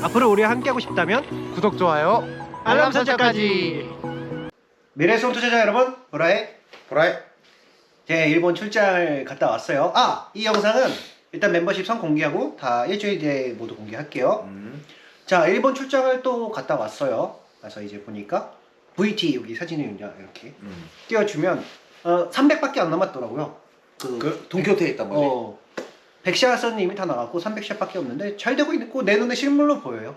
앞으로 우리와 함께하고 싶다면 구독, 좋아요, 알람 설정까지. 미래송 투자자 여러분, 보라의 보라의 제 일본 출장을 갔다 왔어요. 이 영상은 일단 멤버십 선 공개하고 다 일주일 뒤에 모두 공개할게요. 자, 일본 출장을 또 갔다 왔어요. 그래서 이제 보니까 VT 여기 사진을 이렇게 띄워주면 300밖에 안 남았더라고요. 그 동키호테에 있단 거지. 100샷은 이미 다 나갔고 300샷밖에 없는데 잘 되고 있고 내 눈에 실물로 보여요.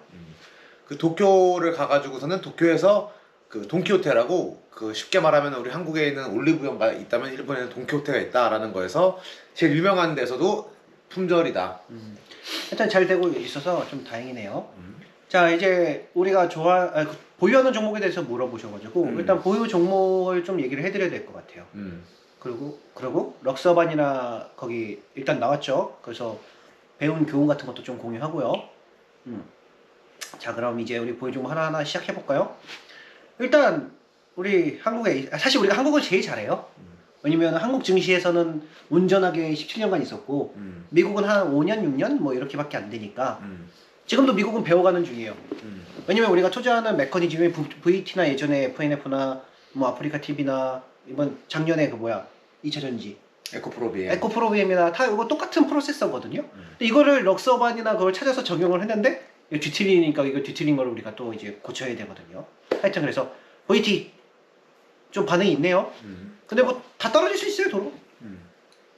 그 도쿄를 가가지고서는 도쿄에서 그 돈키호테라고, 그 쉽게 말하면 우리 한국에 있는 올리브영가 있다면 일본에는 돈키호테가 있다라는 거에서 제일 유명한 데서도 품절이다. 일단 잘 되고 있어서 좀 다행이네요. 자, 이제 우리가 보유하는 종목에 대해서 물어보셔가지고 일단 보유 종목을 좀 얘기를 해드려야 될 것 같아요. 그리고 럭서반이나 거기 일단 나왔죠. 그래서 배운 교훈 같은 것도 좀 공유하고요. 자, 그럼 이제 우리 보유 종목 하나하나 시작해 볼까요? 일단 우리 사실 우리가 한국을 제일 잘해요. 왜냐면 한국 증시에서는 온전하게 17년간 있었고 미국은 한 5년, 6년 뭐 이렇게밖에 안 되니까 지금도 미국은 배워가는 중이에요. 왜냐면 우리가 투자하는 메커니즘이 VT나 예전에 FNF나 뭐 아프리카 TV나 이번 작년에 2차 전지 에코프로비엠이나 다 이거 똑같은 프로세서거든요. 근데 이거를 럭서반이나 그걸 찾아서 적용을 했는데 이거 뒤틀리니까 이거 뒤틀린 걸 우리가 또 이제 고쳐야 되거든요. 하여튼 그래서 VT 좀 반응이 있네요. 근데 뭐 다 떨어질 수 있어요, 도로.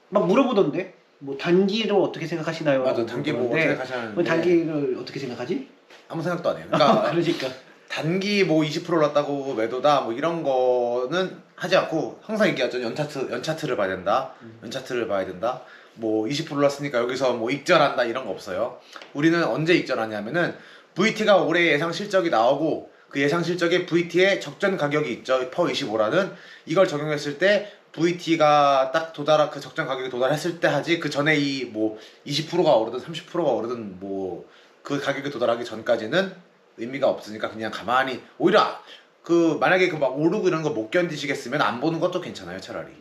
막 물어보던데 뭐 단기로 어떻게 생각하시나요? 맞아, 단기 뭐 어떻게 생각하시는데. 단기를 어떻게 생각하지? 아무 생각도 안 해요. 그러니까 그러니까 단기 뭐 20% 올랐다고 매도다 뭐 이런 거는 하지 않고 항상 얘기하죠. 연차트를 봐야 된다. 연차트를 봐야 된다. 뭐 20% 올랐으니까 여기서 뭐 익절한다 이런 거 없어요. 우리는 언제 익절하냐면은 VT가 올해 예상 실적이 나오고 그 예상 실적에 VT의 적정 가격이 있죠. 퍼 25라는 이걸 적용했을 때 VT가 딱 그 적정 가격에 도달했을 때 하지, 그 전에 이 뭐 20%가 오르든 30%가 오르든 뭐 그 가격에 도달하기 전까지는 의미가 없으니까 그냥 가만히, 오히려 그 만약에 그 막 오르고 이런 거 못 견디시겠으면 안 보는 것도 괜찮아요, 차라리.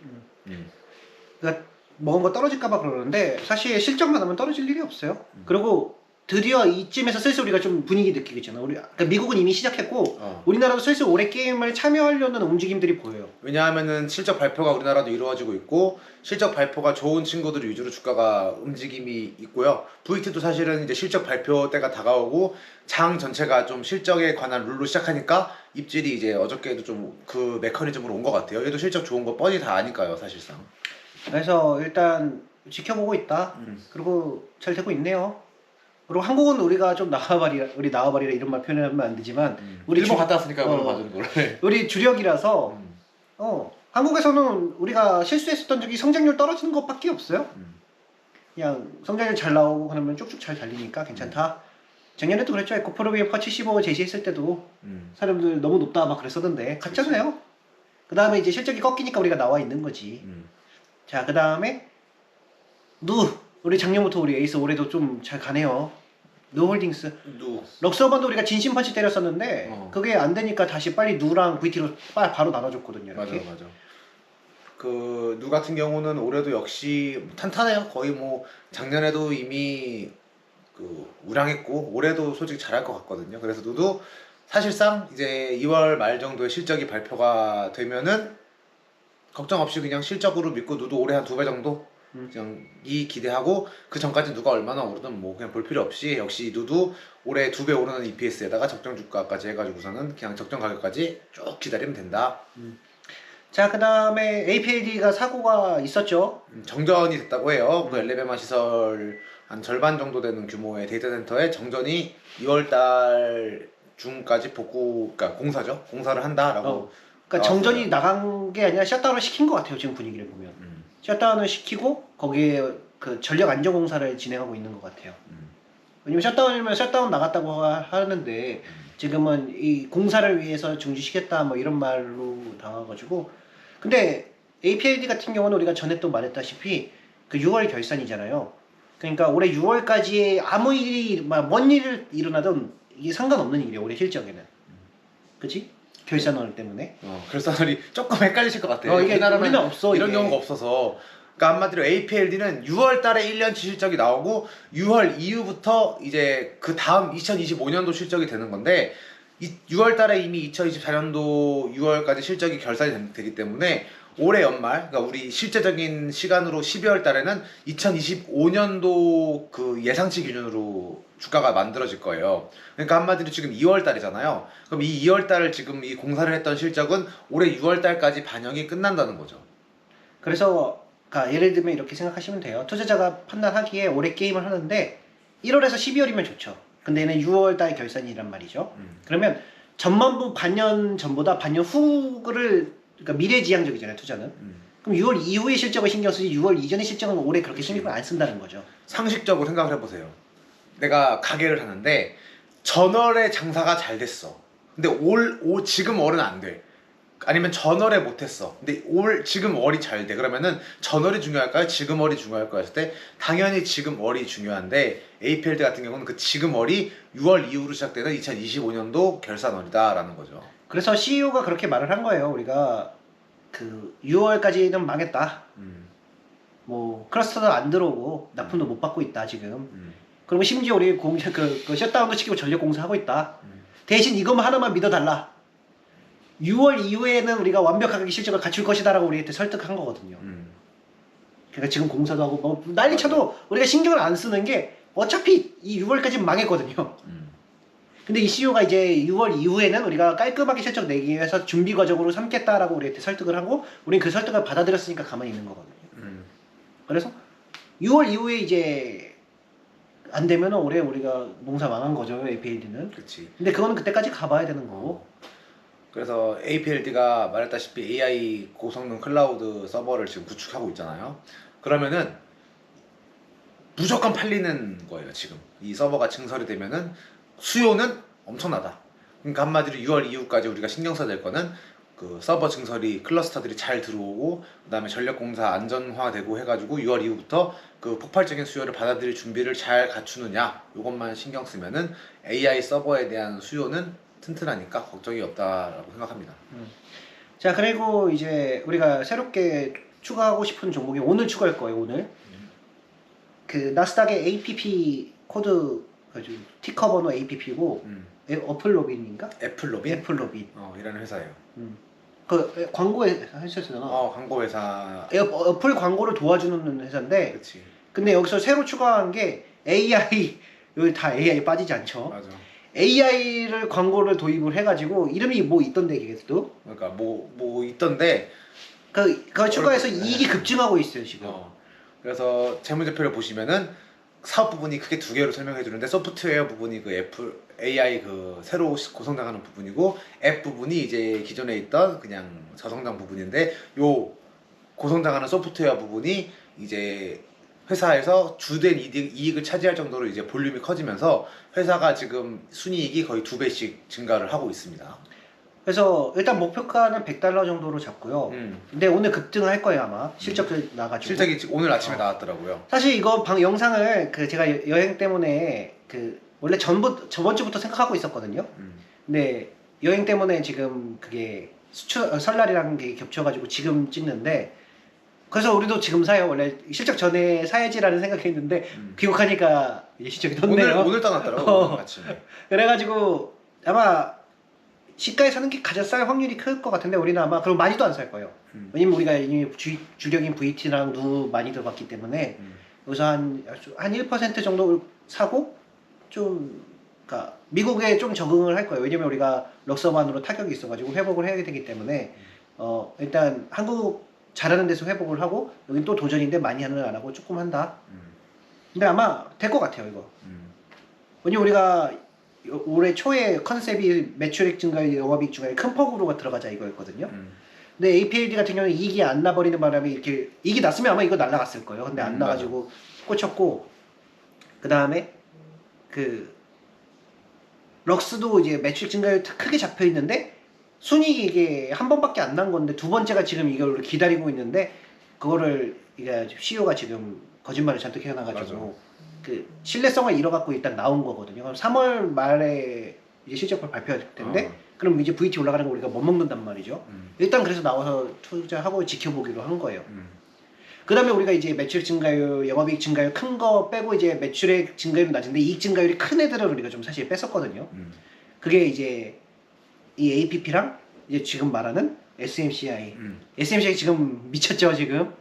그러니까 먹은 거 떨어질까봐 그러는데 사실 실적만 하면 떨어질 일이 없어요. 그리고 드디어 이쯤에서 슬슬 우리가 좀 분위기 느끼겠잖아. 그러니까 미국은 이미 시작했고 우리나라도 슬슬 올해 게임을 참여하려는 움직임들이 보여요. 왜냐하면은 실적 발표가 우리나라도 이루어지고 있고 실적 발표가 좋은 친구들 위주로 주가가 움직임이 있고요. VT도 사실은 이제 실적 발표 때가 다가오고 장 전체가 좀 실적에 관한 룰로 시작하니까 입질이 이제 어저께도 좀 그 메커니즘으로 온 것 같아요. 얘도 실적 좋은 거 뻔히 다 아니까요, 사실상. 그래서 일단 지켜보고 있다. 그리고 잘 되고 있네요. 그리고 한국은 우리가 좀 나와버리라 이런 말 표현하면 안 되지만 우리 일본 갔다 왔으니까 그걸 봐주는 거를. 우리 주력이라서 한국에서는 우리가 실수했었던 적이 성장률 떨어지는 것밖에 없어요. 그냥 성장률 잘 나오고 그러면 쭉쭉 잘 달리니까 괜찮다. 작년에도 그랬죠. 에코프로비엠 퍼 75 제시했을 때도 사람들 너무 높다 막 그랬었는데 갔잖아요. 그 다음에 이제 실적이 꺾이니까 우리가 나와 있는 거지. 자, 그 다음에 우리 작년부터 우리 에이스 올해도 좀 잘 가네요. 누홀딩스. 럭서반도 우리가 진심 펀치 때렸었는데 그게 안 되니까 다시 빨리 누랑 VT로 바로 나눠줬거든요. 이렇게. 맞아. 그 누 같은 경우는 올해도 역시 탄탄해요. 거의 뭐 작년에도 이미 그 우량했고 올해도 솔직히 잘할 것 같거든요. 그래서 누도 사실상 이제 2월 말 정도에 실적이 발표가 되면은 걱정 없이 그냥 실적으로 믿고 누도 올해 한 2배 정도 그냥 기대하고, 그 전까지 누가 얼마나 오르든 뭐 그냥 볼 필요 없이 역시 누도 올해 2배 오르는 EPS에다가 적정 주가까지 해가지고서는 그냥 적정 가격까지 쭉 기다리면 된다. 자, 그 다음에 APLD가 사고가 있었죠. 정전이 됐다고 해요. 그 엘레베마 시설 한 절반 정도 되는 규모의 데이터 센터에 정전이 2월달 중까지 그러니까 공사를 한다라고. 그러니까 정전이 나간 게 아니라 셧다운을 시킨 것 같아요. 지금 분위기를 보면 셧다운을 시키고 거기에 그 전력 안전 공사를 진행하고 있는 것 같아요. 왜냐면 셧다운이면 셧다운 나갔다고 하는데 지금은 이 공사를 위해서 중지시켰다 뭐 이런 말로 나와가지고. 근데 APLD 같은 경우는 우리가 전에 또 말했다시피 그 6월 결산이잖아요. 그러니까 올해 6월까지 아무 일이 뭔 일이 일어나든 이게 상관없는 일이에요, 올해 실적에는. 그치? 결산월 때문에. 결산월이 조금 헷갈리실 것 같아요. 이게 우리는 없어. 이런 이게. 경우가 없어서 그러니까 한마디로 APLD는 6월 달에 1년치 실적이 나오고 6월 이후부터 이제 그 다음 2025년도 실적이 되는 건데 6월 달에 이미 2024년도 6월까지 실적이 결산이 되기 때문에 올해 연말, 그러니까 우리 실제적인 시간으로 12월 달에는 2025년도 그 예상치 기준으로 주가가 만들어질 거예요. 그러니까 한마디로 지금 2월 달이잖아요. 그럼 이 2월 달을 지금 이 공사를 했던 실적은 올해 6월 달까지 반영이 끝난다는 거죠. 그래서 그러니까 예를 들면 이렇게 생각하시면 돼요. 투자자가 판단하기에 올해 게임을 하는데 1월에서 12월이면 좋죠. 근데 얘는 6월 달 결산이란 말이죠. 그러면 전반부 반년 전보다 반년 후를 그러니까 미래지향적이잖아요, 투자는. 그럼 6월 이후의 실적을 신경 쓰지 6월 이전의 실적은 올해 그렇게 신경을 안 쓴다는 거죠. 상식적으로 생각을 해보세요. 내가 가게를 하는데 전월에 장사가 잘 됐어. 근데 지금 월은 안 돼. 아니면 전월에 못했어. 근데 지금 월이 잘 돼. 그러면은 전월이 중요할까요? 지금 월이 중요할까요? 했을 때 당연히 지금 월이 중요한데 APLD 같은 경우는 그 지금 월이 6월 이후로 시작되는 2025년도 결산월이다라는 거죠. 그래서 CEO가 그렇게 말을 한 거예요. 우리가 그 6월까지는 망했다. 뭐 클러스터도 안 들어오고 납품도 못 받고 있다 지금. 그리고 심지어 우리 그 셧다운도 시키고 전력 공사하고 있다. 대신 이것만 하나만 믿어달라. 6월 이후에는 우리가 완벽하게 실적을 갖출 것이다라고 우리한테 설득한 거거든요. 그러니까 지금 공사도 하고 뭐 난리쳐도 우리가 신경을 안 쓰는 게 어차피 이 6월까지는 망했거든요. 근데 이 CEO가 이제 6월 이후에는 우리가 깔끔하게 실적 내기 위해서 준비 과정으로 삼겠다라고 우리한테 설득을 하고 우린 그 설득을 받아들였으니까 가만히 있는 거거든요. 그래서 6월 이후에 이제 안 되면 올해 우리가 농사 망한 거죠, APLD는. 그렇지. 근데 그거는 그때까지 가봐야 되는 거고. 그래서 APLD가 말했다시피 AI 고성능 클라우드 서버를 지금 구축하고 있잖아요. 그러면은 무조건 팔리는 거예요. 지금 이 서버가 증설이 되면은 수요는 엄청나다. 그러니까 한마디로 6월 이후까지 우리가 신경 써야 될 거는 그 서버 증설이 클러스터들이 잘 들어오고 그다음에 전력 공사 안전화되고 해가지고 6월 이후부터 그 폭발적인 수요를 받아들일 준비를 잘 갖추느냐, 이것만 신경 쓰면은 AI 서버에 대한 수요는 튼튼하니까 걱정이 없다라고 생각합니다. 자, 그리고 이제 우리가 새롭게 추가하고 싶은 종목이 오늘 추가할 거예요. 오늘 그 나스닥의 APP 코드 티커 번호 APP고 어플로빈인가? 애플로빈? 애플로빈. 이라는 회사예요. 그 광고에 하셨잖아. 광고 회사. 어플 광고를 도와주는 회사인데. 그렇지. 근데 여기서 새로 추가한 게 AI. 여기 다 AI 빠지지 않죠? 맞아. AI를 광고를 도입을 해가지고 이름이 뭐 있던데 걔도. 그러니까 뭐 있던데. 그거 추가해서 이익이 급증하고 있어요 지금. 그래서 재무제표를 보시면은 사업 부분이 크게 두 개로 설명해 주는데 소프트웨어 부분이 그 애플 AI 그 새로 고성장하는 부분이고 앱 부분이 이제 기존에 있던 그냥 저성장 부분인데 요 고성장하는 소프트웨어 부분이 이제 회사에서 주된 이익을 차지할 정도로 이제 볼륨이 커지면서 회사가 지금 순이익이 거의 2배씩 증가를 하고 있습니다. 그래서 일단 목표가는 $100 정도로 잡고요. 근데 오늘 급등을 할 거예요 아마. 실적도 나가지고. 실적이 오늘 아침에 나왔더라고요. 사실 이거 영상을 제가 여행 때문에 원래 저번 주부터 생각하고 있었거든요. 근데 여행 때문에 지금 그게 설날이랑 게 겹쳐가지고 지금 찍는데, 그래서 우리도 지금 사요. 원래 실적 전에 사야지라는 생각했는데 귀국하니까 이제 실적이 떴네요. 오늘 떠났더라고. 오늘 아침에. 그래가지고 아마 시가에 사는 게 가장 쌀 확률이 클 것 같은데 우리는 아마 그럼 많이도 안 살 거예요. 왜냐면 우리가 이미 주력인 VT랑 누 많이 들어봤기 때문에 여기서 한 1% 정도 사고 좀 그러니까 미국에 좀 적응을 할 거예요. 왜냐면 우리가 럭서만으로 타격이 있어가지고 회복을 해야 되기 때문에 일단 한국 잘하는 데서 회복을 하고 여긴 또 도전인데 많이 하는 안 하고 조금 한다. 근데 아마 될 것 같아요 이거. 왜냐면 우리가 올해 초에 컨셉이 매출액 증가에 영업이익 증가에 큰 폭으로 들어가자 이거였거든요. 근데 APLD 같은 경우는 이익이 안 나버리는 바람에 이렇게 이익이 났으면 아마 이거 날라갔을 거예요. 근데 안 나가지고 꽂혔고, 그 다음에 럭스도 이제 매출 증가율 크게 잡혀 있는데 순이익이 이게 한 번밖에 안 난 건데 두 번째가 지금 이걸 기다리고 있는데 그거를 이게 CEO가 지금 거짓말을 잔뜩 해놔가지고 신뢰성을 잃어갖고 일단 나온 거거든요. 그럼 3월 말에 이제 실적을 발표할 텐데 그럼 이제 VT 올라가는 거 우리가 못 먹는단 말이죠. 일단 그래서 나와서 투자하고 지켜보기로 한 거예요. 그 다음에 우리가 이제 매출 증가율, 영업이익 증가율 큰 거 빼고 이제 매출액 증가율은 낮은데 이익 증가율이 큰 애들을 우리가 좀 사실 뺐었거든요. 그게 이제 이 APP랑 이제 지금 말하는 SMCI. SMCI 지금 미쳤죠 지금.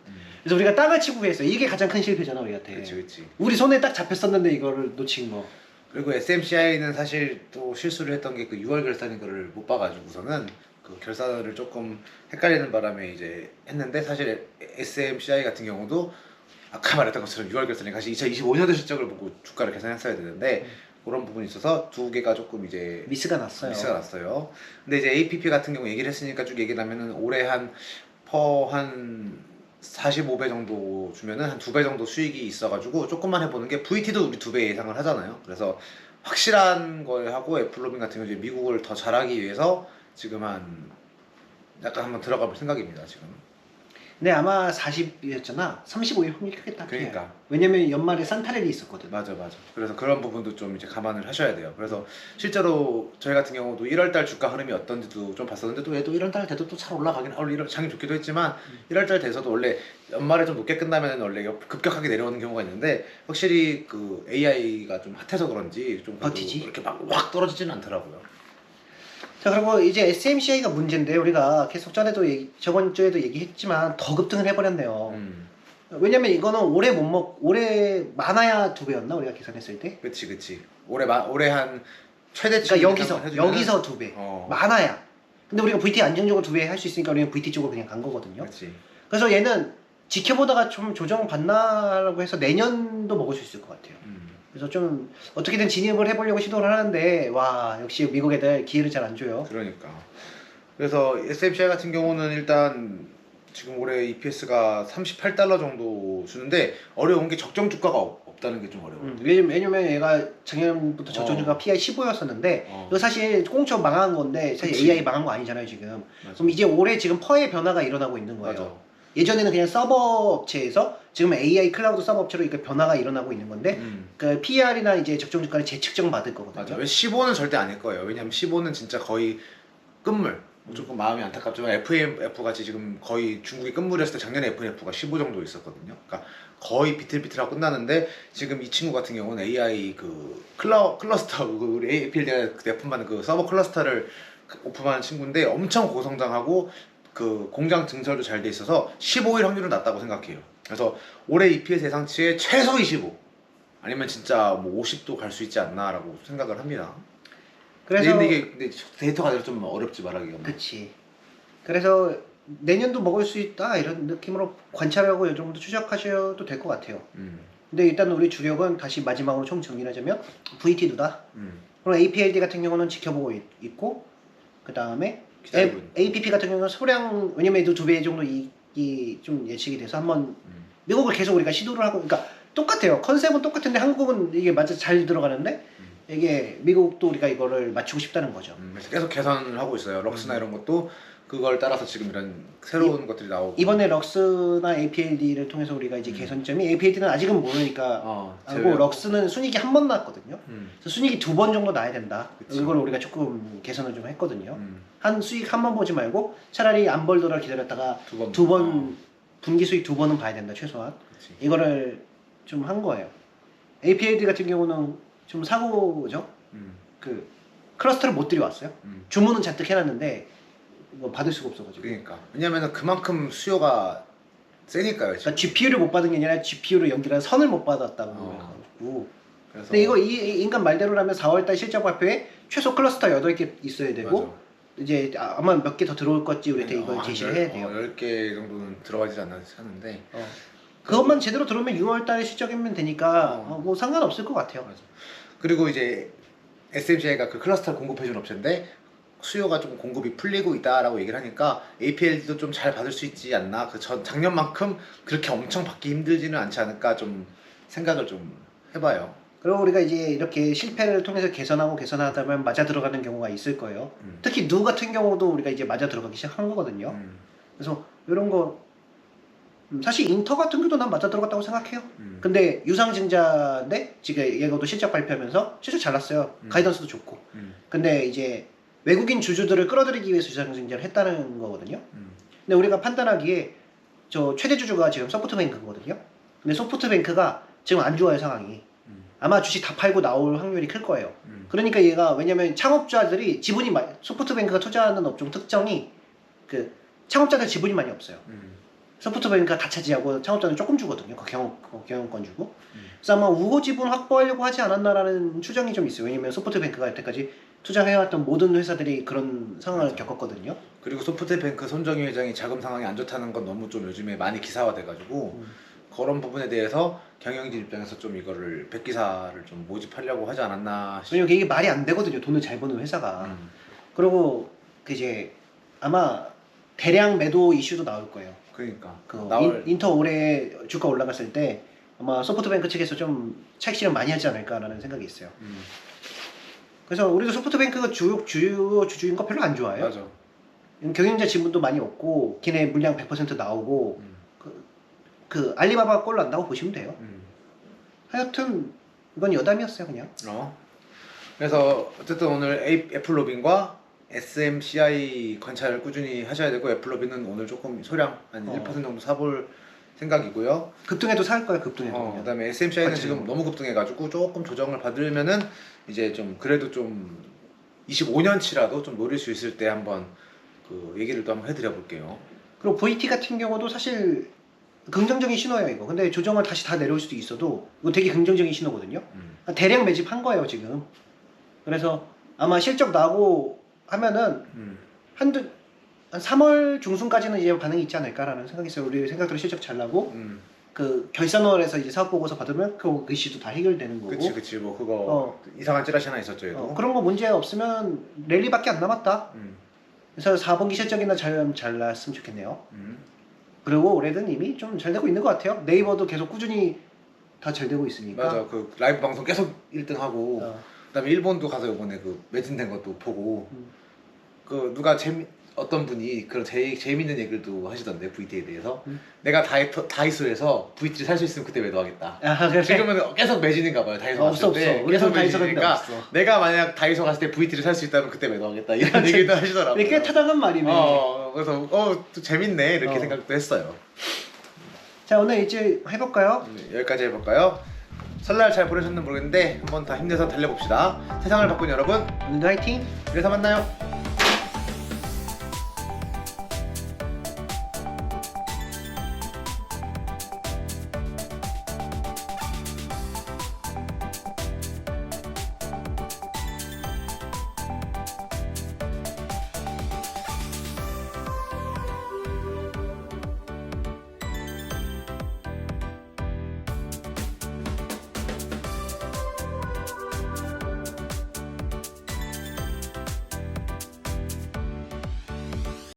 그래서 우리가 땅을 치고 구했어요. 이게 가장 큰 실패잖아 우리한테. 그치. 우리 손에 딱 잡혔었는데 이거를 놓친 거. 그리고 SMCI는 사실 또 실수를 했던 게 그 6월 결산인 거를 못 봐가지고서는 그 결산을 조금 헷갈리는 바람에 이제 했는데 사실 SMCI 같은 경우도 아까 말했던 것처럼 6월 결산이 사실 2025년도 실적을 보고 주가를 계산했어야 되는데 그런 부분이 있어서 두 개가 조금 이제 미스가 났어요. 근데 이제 APP 같은 경우 얘기를 했으니까 쭉 얘기하면은 올해 한 45배 정도 주면은 한 2배 정도 수익이 있어가지고 조금만 해보는 게 VT도 우리 2배 예상을 하잖아요. 그래서 확실한 걸 하고 애플로빈 같은 경우 이제 미국을 더 잘하기 위해서 지금 한 약간 한번 들어가 볼 생각입니다 지금. 근데 아마 40이었잖아. 35일 확률이 크겠다. 그러니까. 왜냐면 연말에 산타렐이 있었거든. 맞아. 그래서 그런 부분도 좀 이제 감안을 하셔야 돼요. 그래서 실제로 저희 같은 경우도 1월달 주가 흐름이 어떤지도 좀 봤었는데 또 얘도 1월달 돼도 또 잘 올라가긴 장이 좋기도 했지만 1월달 돼서도 원래 연말에 좀 높게 끝나면 원래 급격하게 내려오는 경우가 있는데 확실히 그 AI가 좀 핫해서 그런지 좀 버티지? 이렇게 막 확 떨어지지는 않더라고요. 자 그리고 이제 SMCI가 문제인데 우리가 계속 전에도 저번 주에도 얘기했지만 더 급등을 해버렸네요. 왜냐면 이거는 올해 많아야 2배였나 우리가 계산했을 때? 그치. 올해 한 최대치. 그러니까 여기서 2배. 많아야. 근데 우리가 VT 안정적으로 2배 할 수 있으니까 우리는 VT 쪽으로 그냥 간 거거든요. 그치. 그래서 얘는 지켜보다가 좀 조정 받나라고 해서 내년도 먹을 수 있을 것 같아요. 그래서 좀 어떻게든 진입을 해보려고 시도를 하는데 와 역시 미국 애들 기회를 잘 안 줘요. 그러니까. 그래서 SMCI 같은 경우는 일단 지금 올해 EPS가 38달러 정도 주는데 어려운 게 적정 주가가 없다는 게 좀 어려워요. 왜냐면 얘가 작년부터 적정 주가가 PI 15였었는데 이거 사실 꽁쳐 망한 건데 사실 그치. AI 망한 거 아니잖아요 지금. 맞아. 그럼 이제 올해 지금 퍼의 변화가 일어나고 있는 거예요. 맞아. 예전에는 그냥 서버 업체에서 지금 AI 클라우드 서버 업체로 이렇게 변화가 일어나고 있는 건데 그 PR이나 이제 적정 주가를 재측정 받을 거거든요. 맞아. 15는 절대 아닐 거예요. 왜냐면 15는 진짜 거의 끝물. 조금 마음이 안타깝지만 FMF 같이 지금 거의 중국이 끝물이었을 때 작년에 FMF가 15 정도 있었거든요. 그러니까 거의 비틀비틀하고 끝나는데 지금 이 친구 같은 경우는 AI 그 클러스터 그 우리 APLD가 납품받는 그 서버 클러스터를 오픈하는 친구인데 엄청 고성장하고 그 공장 증설도 잘 돼 있어서 15일 확률은 낮다고 생각해요. 그래서 올해 EPS 예상치에 최소 25 아니면 진짜 뭐 50도 갈 수 있지 않나라고 생각을 합니다. 그래서 근데 이게 데이터가 좀 어렵지 말하기가. 그치. 그래서 내년도 먹을 수 있다 이런 느낌으로 관찰하고 이 정도 추적하셔도 될 것 같아요. 근데 일단 우리 주력은 다시 마지막으로 총 정리하자면 VT2다. 그럼 APLD 같은 경우는 지켜보고 있고 그 다음에 APP 같은 경우는 소량 왜냐면 얘도 2배 정도 이익이 좀 예측이 돼서 한번 미국을 계속 우리가 시도를 하고 그러니까 똑같아요. 컨셉은 똑같은데 한국은 이게 맞아 잘 들어가는데 이게 미국도 우리가 이거를 맞추고 싶다는 거죠. 그래서 계속 개선을 하고 있어요. 럭스나 이런 것도 그걸 따라서 지금 이런 새로운 것들이 나오고. 이번에 럭스나 APLD를 통해서 우리가 이제 개선점이 APLD는 아직은 모르니까 하고 럭스는 순이익이 한 번 나왔거든요. 그래서 순이익이 2번 정도 나야 된다. 그치. 이걸 우리가 조금 개선을 좀 했거든요. 한 수익 한 번 보지 말고 차라리 안 벌더라 기다렸다가 두 번 분기 수익 2번은 봐야 된다 최소한. 그치. 이거를 좀 한 거예요. APLD 같은 경우는 좀 사고죠. 그 클러스터를 못 들여왔어요. 주문은 잔뜩 해놨는데 이거 받을 수가 없어가지고. 그러니까 왜냐면은 그만큼 수요가 세니까요. 그러니까 GPU를 못 받은 게 아니라 GPU를 연결한 선을 못 받았다고 해가지고. 그래서 근데 이거 이 인간 말대로라면 4월달 실적 발표에 최소 클러스터 8개 있어야 되고 맞아. 이제 아마 몇 개 더 들어올 것지 우리한테 이걸 제시를 해야 돼요. 10개 정도는 들어가지 않나 하는데 그것만 제대로 들어오면 6월달에 실적이면 되니까 뭐 상관없을 것 같아요. 맞아. 그리고 이제 SMCI가 그 클러스터를 공급해주는 업체인데 수요가 좀 공급이 풀리고 있다라고 얘기를 하니까 APLD도 좀 잘 받을 수 있지 않나. 그 작년만큼 그렇게 엄청 받기 힘들지는 않지 않을까 좀 생각을 좀 해봐요. 그리고 우리가 이제 이렇게 실패를 통해서 개선하다 보면 맞아 들어가는 경우가 있을 거예요. 특히 누 같은 경우도 우리가 이제 맞아 들어가기 시작한 거거든요. 그래서 이런 거 사실 인터 같은 경우도 난 맞아 들어갔다고 생각해요. 근데 유상증자인데 지금 얘가도 실적 발표하면서 실적 잘 났어요. 가이던스도 좋고. 근데 이제 외국인 주주들을 끌어들이기 위해서 유상증자를 했다는 거거든요. 근데 우리가 판단하기에 저 최대 주주가 지금 소프트뱅크거든요. 근데 소프트뱅크가 지금 안 좋아요 상황이. 아마 주식 다 팔고 나올 확률이 클 거예요. 그러니까 얘가 왜냐면 창업자들이 지분이 많이 소프트뱅크가 투자하는 업종 특성이 그 창업자들 지분이 많이 없어요. 소프트뱅크가 다 차지하고 창업자는 조금 주거든요. 그 경영권 주고. 그래서 아마 우호 지분 확보하려고 하지 않았나라는 추정이 좀 있어요. 왜냐면 소프트뱅크가 여태까지 투자해왔던 모든 회사들이 그런 상황을 겪었거든요. 그리고 소프트뱅크 손정희 회장이 자금 상황이 안 좋다는 건 너무 좀 요즘에 많이 기사화돼가지고 그런 부분에 대해서 경영진 입장에서 좀 이거를 백기사를 좀 모집하려고 하지 않았나 싶어요. 왜냐면 이게 말이 안 되거든요. 돈을 잘 버는 회사가. 그리고 그 이제 아마 대량 매도 이슈도 나올 거예요. 그러니까 그 나올 인터 올해 주가 올라갔을 때 아마 소프트뱅크 측에서 좀 차익 실현 많이 하지 않을까라는 생각이 있어요. 그래서 우리도 소프트뱅크가 주요 주주인 거 별로 안 좋아해요. 맞아. 경영자 지분도 많이 없고 기내 물량 100% 나오고 그 알리바바 꼴로 난다고 보시면 돼요. 하여튼 이건 여담이었어요 그냥. 그래서 어쨌든 오늘 애플로빈과 SMCI 관찰을 꾸준히 하셔야 되고 애플로빈은 오늘 조금 소량 한 1% 정도 사볼 생각이고요. 급등해도 살 거야 급등해도. 그다음에 SMCI는 같이 지금 너무 급등해가지고 조금 조정을 받으면은 이제 좀 그래도 좀 25년치라도 좀 노릴 수 있을 때 한번 그 얘기를 또 한번 해드려 볼게요. 그리고 VT 같은 경우도 사실 긍정적인 신호예요 이거. 근데 조정을 다시 다 내려올 수도 있어도 이거 되게 긍정적인 신호거든요. 대량 매집한 거예요 지금. 그래서 아마 실적 나고 하면은 한 3월 중순까지는 이제 반응이 있지 않을까라는 생각이 있어요. 우리 생각대로 실적 잘 나고 그 결산월에서 이제 사업 보고서 받으면 그 이슈도 다 해결되는 거고. 그치 뭐 그거 이상한 찌라시 하나 있었죠 얘도. 그런 거 문제 없으면 랠리밖에 안 남았다. 그래서 4분기 실적이나 잘 났으면 좋겠네요. 그리고 올해는 이미 좀 잘 되고 있는 것 같아요. 네이버도 계속 꾸준히 다 잘 되고 있으니까. 맞아. 그 라이브 방송 계속 1등하고 그다음에 일본도 가서 이번에 그 매진된 것도 보고 그 누가 어떤 분이 그런 재밌는 얘기도 하시던데 VT에 대해서 내가 다이소에서 VT를 살 수 있으면 그때 매도하겠다. 그래. 지금은 계속 매진인가 봐요. 다이소 갔을 때 우리선 계속 다이소 매진이니까 없어. 내가 만약 다이소 갔을 때 VT를 살 수 있다면 그때 매도하겠다 이런 얘기도 하시더라고요. 꽤 타당한 말이네. 그래서 또 재밌네 이렇게 생각도 했어요. 자 오늘 이제 해볼까요? 여기까지 해볼까요? 설날 잘 보내셨는지 모르겠는데 한번 다 힘내서 달려봅시다. 세상을 바꾼 여러분 오늘도 화이팅! 그래서 만나요.